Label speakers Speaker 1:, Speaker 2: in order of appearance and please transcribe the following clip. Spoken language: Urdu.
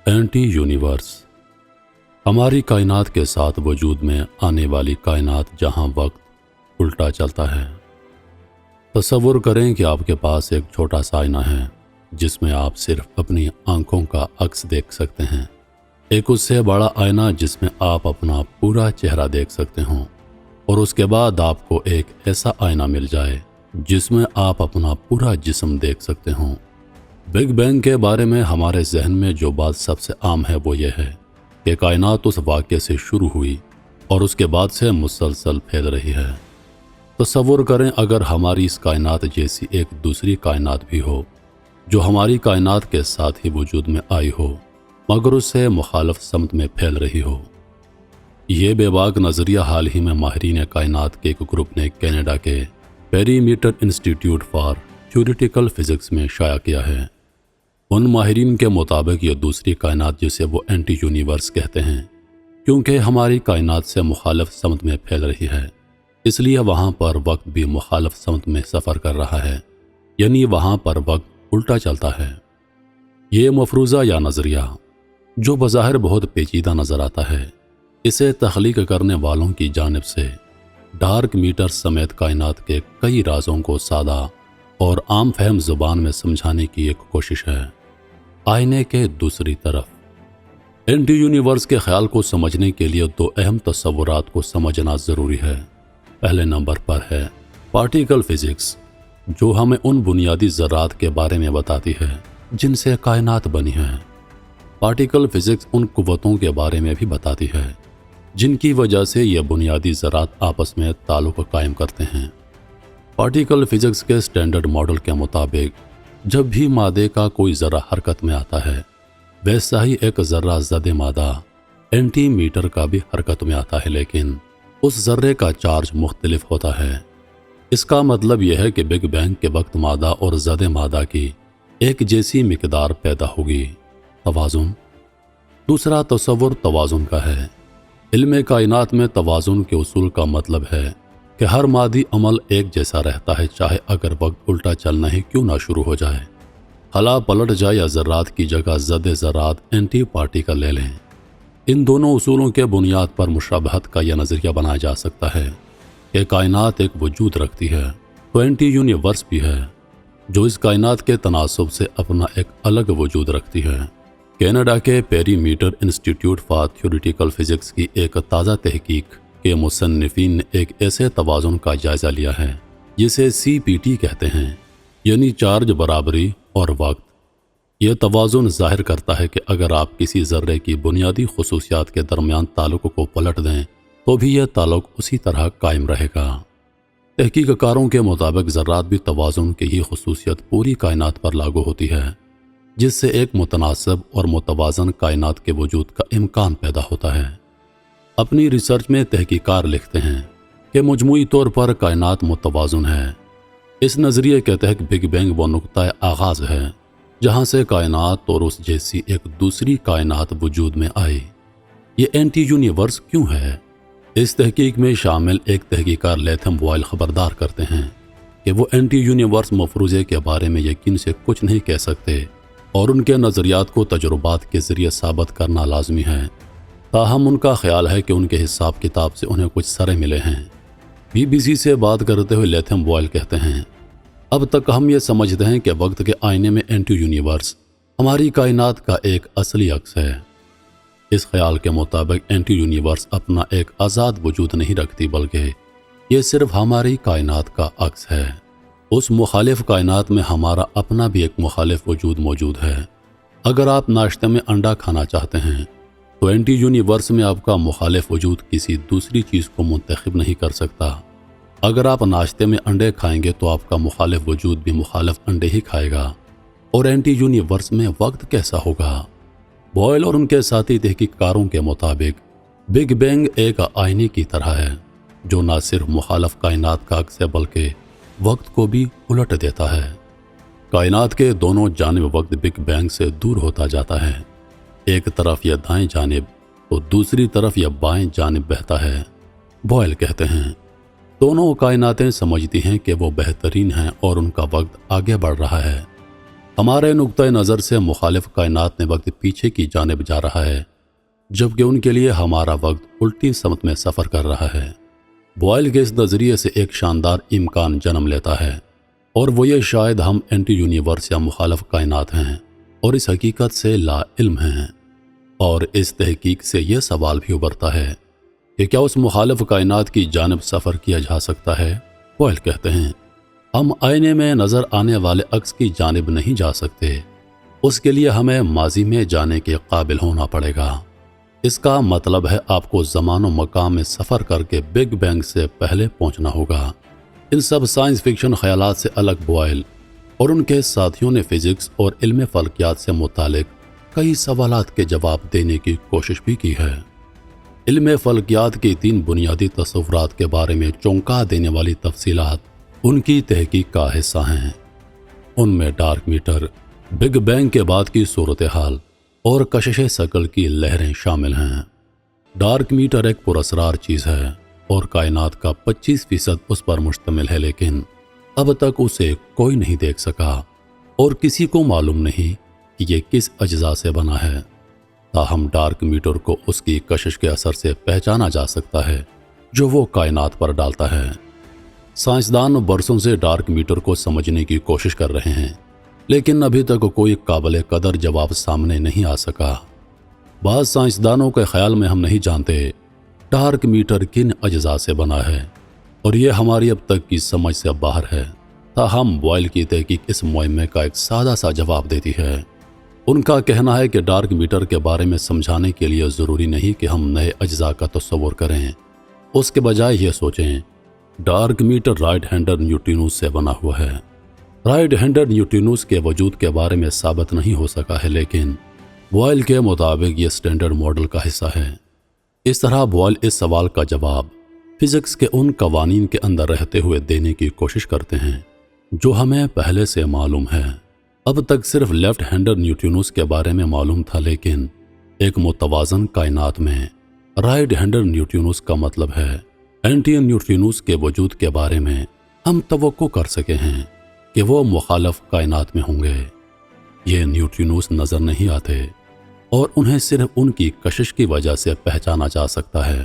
Speaker 1: اینٹی یونیورس ہماری کائنات کے ساتھ وجود میں آنے والی کائنات جہاں وقت الٹا چلتا ہے۔ تصور کریں کہ آپ کے پاس ایک چھوٹا سا آئینہ ہے جس میں آپ صرف اپنی آنکھوں کا عکس دیکھ سکتے ہیں۔ ایک اس سے بڑا آئینہ جس میں آپ اپنا پورا چہرہ دیکھ سکتے ہوں، اور اس کے بعد آپ کو ایک ایسا آئینہ مل جائے جس میں آپ اپنا پورا جسم دیکھ سکتے ہوں۔ بگ بینگ کے بارے میں ہمارے ذہن میں جو بات سب سے عام ہے وہ یہ ہے کہ کائنات اس واقعے سے شروع ہوئی اور اس کے بعد سے مسلسل پھیل رہی ہے۔ تصور کریں اگر ہماری اس کائنات جیسی ایک دوسری کائنات بھی ہو جو ہماری کائنات کے ساتھ ہی وجود میں آئی ہو مگر اس سے مخالف سمت میں پھیل رہی ہو۔ یہ بے باک نظریہ حال ہی میں ماہرین کائنات کے ایک گروپ نے کینیڈا کے Perimeter Institute for Theoretical Physics میں شائع کیا ہے۔ ان ماہرین کے مطابق یہ دوسری کائنات جسے وہ اینٹی یونیورس کہتے ہیں کیونکہ ہماری کائنات سے مخالف سمت میں پھیل رہی ہے، اس لیے وہاں پر وقت بھی مخالف سمت میں سفر کر رہا ہے، یعنی وہاں پر وقت الٹا چلتا ہے۔ یہ مفروضہ یا نظریہ جو بظاہر بہت پیچیدہ نظر آتا ہے، اسے تخلیق کرنے والوں کی جانب سے ڈارک میٹر سمیت کائنات کے کئی رازوں کو سادہ اور عام فہم زبان میں سمجھانے کی ایک کوشش ہے۔ آئینے کے دوسری طرف اینٹی یونیورس کے خیال کو سمجھنے کے لیے دو اہم تصورات کو سمجھنا ضروری ہے۔ پہلے نمبر پر ہے پارٹیکل فزکس، جو ہمیں ان بنیادی ذرات کے بارے میں بتاتی ہے جن سے کائنات بنی ہے۔ پارٹیکل فزکس ان قوتوں کے بارے میں بھی بتاتی ہے جن کی وجہ سے یہ بنیادی ذرات آپس میں تعلق قائم کرتے ہیں۔ پارٹیکل فزکس کے سٹینڈرڈ ماڈل کے مطابق جب بھی مادے کا کوئی ذرہ حرکت میں آتا ہے ویسا ہی ایک ذرہ زد مادہ اینٹی میٹر کا بھی حرکت میں آتا ہے، لیکن اس ذرے کا چارج مختلف ہوتا ہے۔ اس کا مطلب یہ ہے کہ بگ بینگ کے وقت مادہ اور زد مادہ کی ایک جیسی مقدار پیدا ہوگی۔ توازن دوسرا تصور توازن کا ہے۔ علم کائنات میں توازن کے اصول کا مطلب ہے کہ ہر مادی عمل ایک جیسا رہتا ہے، چاہے اگر وقت الٹا چلنا ہی کیوں نہ شروع ہو جائے۔ خلا پلٹ جائے یا ذرات کی جگہ زد ذرات اینٹی پارٹیکل لے لیں۔ ان دونوں اصولوں کے بنیاد پر مشابہت کا یہ نظریہ بنایا جا سکتا ہے کہ کائنات ایک وجود رکھتی ہے تو اینٹی یونیورس بھی ہے جو اس کائنات کے تناسب سے اپنا ایک الگ وجود رکھتی ہے۔ کینیڈا کے Perimeter Institute for Theoretical Physics کی ایک تازہ تحقیق کے مصنفین نے ایک ایسے توازن کا جائزہ لیا ہے جسے CPT کہتے ہیں، یعنی چارج برابری اور وقت۔ یہ توازن ظاہر کرتا ہے کہ اگر آپ کسی ذرے کی بنیادی خصوصیات کے درمیان تعلق کو پلٹ دیں تو بھی یہ تعلق اسی طرح قائم رہے گا۔ تحقیق کاروں کے مطابق ذرات بھی توازن کی ہی خصوصیت پوری کائنات پر لاگو ہوتی ہے، جس سے ایک متناسب اور متوازن کائنات کے وجود کا امکان پیدا ہوتا ہے۔ اپنی ریسرچ میں تحقیقات لکھتے ہیں کہ مجموعی طور پر کائنات متوازن ہے۔ اس نظریے کے تحت بگ بینگ وہ نقطۂ آغاز ہے جہاں سے کائنات اور اس جیسی ایک دوسری کائنات وجود میں آئی۔ یہ اینٹی یونیورس کیوں ہے؟ اس تحقیق میں شامل ایک تحقیقار لیتھم بوائل خبردار کرتے ہیں کہ وہ اینٹی یونیورس مفروضے کے بارے میں یقین سے کچھ نہیں کہہ سکتے اور ان کے نظریات کو تجربات کے ذریعے ثابت کرنا لازمی ہے۔ تاہم ان کا خیال ہے کہ ان کے حساب کتاب سے انہیں کچھ سرے ملے ہیں۔ BBC سے بات کرتے ہوئے لیتھم بوائل کہتے ہیں، اب تک ہم یہ سمجھتے ہیں کہ وقت کے آئینے میں اینٹی یونیورس ہماری کائنات کا ایک اصلی عکس ہے۔ اس خیال کے مطابق اینٹی یونیورس اپنا ایک آزاد وجود نہیں رکھتی بلکہ یہ صرف ہماری کائنات کا عکس ہے۔ اس مخالف کائنات میں ہمارا اپنا بھی ایک مخالف وجود موجود ہے۔ اگر آپ ناشتے میں انڈا کھانا چاہتے ہیں تو اینٹی یونیورس میں آپ کا مخالف وجود کسی دوسری چیز کو منتخب نہیں کر سکتا۔ اگر آپ ناشتے میں انڈے کھائیں گے تو آپ کا مخالف وجود بھی مخالف انڈے ہی کھائے گا، اور اینٹی یونیورس میں وقت کیسا ہوگا؟ بوائل اور ان کے ساتھی تحقیق کاروں کے مطابق بگ بینگ ایک آئینے کی طرح ہے جو نہ صرف مخالف کائنات کا عکس ہے بلکہ وقت کو بھی الٹ دیتا ہے۔ کائنات کے دونوں جانب وقت بگ بینگ سے دور ہوتا جاتا ہے، ایک طرف یہ دائیں جانب تو دوسری طرف یہ بائیں جانب بہتا ہے۔ بوائل کہتے ہیں، دونوں کائناتیں سمجھتی ہیں کہ وہ بہترین ہیں اور ان کا وقت آگے بڑھ رہا ہے۔ ہمارے نقطۂ نظر سے مخالف کائنات میں وقت پیچھے کی جانب جا رہا ہے، جبکہ ان کے لیے ہمارا وقت الٹی سمت میں سفر کر رہا ہے۔ بوائل کے اس نظریے سے ایک شاندار امکان جنم لیتا ہے، اور وہ یہ شاید ہم اینٹی یونیورس یا مخالف کائنات ہیں اور اس حقیقت سے لا علم ہیں۔ اور اس تحقیق سے یہ سوال بھی ابھرتا ہے کہ کیا اس مخالف کائنات کی جانب سفر کیا جا سکتا ہے؟ بوائل کہتے ہیں ہم آئینے میں نظر آنے والے عکس کی جانب نہیں جا سکتے، اس کے لیے ہمیں ماضی میں جانے کے قابل ہونا پڑے گا۔ اس کا مطلب ہے آپ کو زمان و مکان میں سفر کر کے بگ بینگ سے پہلے پہنچنا ہوگا۔ ان سب سائنس فکشن خیالات سے الگ بوائل اور ان کے ساتھیوں نے فزکس اور علم فلکیات سے متعلق کئی سوالات کے جواب دینے کی کوشش بھی کی ہے۔ علم فلکیات کی 3 بنیادی تصورات کے بارے میں چونکا دینے والی تفصیلات ان کی تحقیق کا حصہ ہیں۔ ان میں ڈارک میٹر، بگ بینگ کے بعد کی صورتحال اور کشش ثقل کی لہریں شامل ہیں۔ ڈارک میٹر ایک پراسرار چیز ہے اور کائنات کا 25% اس پر مشتمل ہے، لیکن اب تک اسے کوئی نہیں دیکھ سکا اور کسی کو معلوم نہیں کہ یہ کس اجزاء سے بنا ہے۔ تاہم ڈارک میٹر کو اس کی کشش کے اثر سے پہچانا جا سکتا ہے جو وہ کائنات پر ڈالتا ہے۔ سائنسدان برسوں سے ڈارک میٹر کو سمجھنے کی کوشش کر رہے ہیں، لیکن ابھی تک کوئی قابل قدر جواب سامنے نہیں آ سکا۔ بعض سائنسدانوں کے خیال میں ہم نہیں جانتے ڈارک میٹر کن اجزاء سے بنا ہے اور یہ ہماری اب تک کی سمجھ سے باہر ہے۔ تاہم بوائل کی تحقیق اس معمے کا ایک سادہ سا جواب دیتی ہے۔ ان کا کہنا ہے کہ ڈارک میٹر کے بارے میں سمجھانے کے لیے ضروری نہیں کہ ہم نئے اجزاء کا تصور کریں، اس کے بجائے یہ سوچیں dark matter right handler neutrinos سے بنا ہوا ہے۔ رائٹ ہینڈر نیوٹرینوز کے وجود کے بارے میں ثابت نہیں ہو سکا ہے، لیکن بوائل کے مطابق یہ اسٹینڈرڈ ماڈل کا حصہ ہے۔ اس طرح بوائل اس سوال کا جواب فزکس کے ان قوانین کے اندر رہتے ہوئے دینے کی کوشش کرتے ہیں جو ہمیں پہلے سے معلوم ہے۔ اب تک صرف لیفٹ ہینڈر نیوٹرینوز کے بارے میں معلوم تھا، لیکن ایک متوازن کائنات میں رائٹ ہینڈر نیوٹرینوز کا مطلب ہے اینٹی نیوٹرینوز کے وجود کے بارے میں ہم توقع کر سکے ہیں کہ وہ مخالف کائنات میں ہوں گے۔ یہ نیوٹرینوز نظر نہیں آتے اور انہیں صرف ان کی کشش کی وجہ سے پہچانا جا سکتا ہے۔